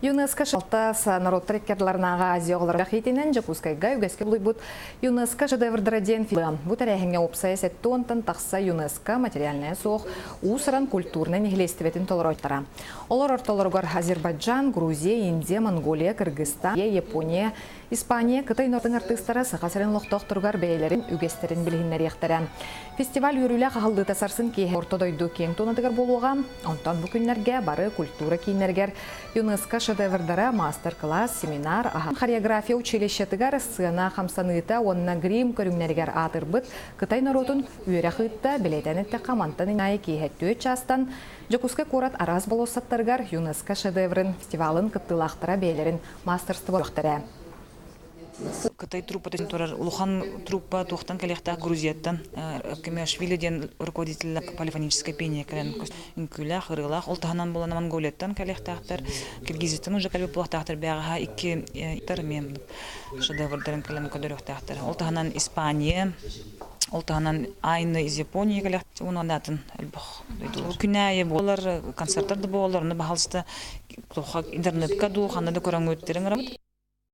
ЮНЕСКО шалтас народтар иккерларнага Азия оларға хейтенен Жакускайга үгеске бұлайбұт ЮНЕСКО шедеврдара ден фильм. Бұт әрәхіңе опсая сәттуантан тақса ЮНЕСКО материальная соқ усыран культурны нехлестіветін толыройттара. Олар орталарығар Азербайджан, Грузия, Индия, Монголия, Кыргызстан, Япония, Испания, Кытай нордың артыстары сақасырын лоқтоқ тұрғар бәйлерін үгестерін білгінлер ектірі. Фестиваль үрілі қағылды тасарсын кейі ортодойду кең тонадығар болуға, онтан бұл күнлерге бары культура кейінергер ЮНЕСКО шедеврдара мастер-класс, семинар, хореография училищетігар сына қамсаныйта онына грим көріңнергер атырбыт Кытай народын үйрәқытта білетенетті қамантаны найы кейхеттует частан Жакускай корат араз болосаттаргар ЮНЕСКО шедеврын фестивалын кыттылақтыра бейлерін мастерство өқтірі. Кытай труппа улухан труппа тухтан калехта Грузияттан Кемешвилиден руководитель полифонической пения кален инкулах рылах олтаханан болан Монголияттан калехтахтар Киргизстан уже калбе плахтахтар бяга икки термем шедеврдарын кален кодорохтахтар олтаханан Испания олтаханан айны из Японии калех унадатын элбох күнәе болар концерттар да болар ны бахалста интернетка ду ханада көрәңөттерин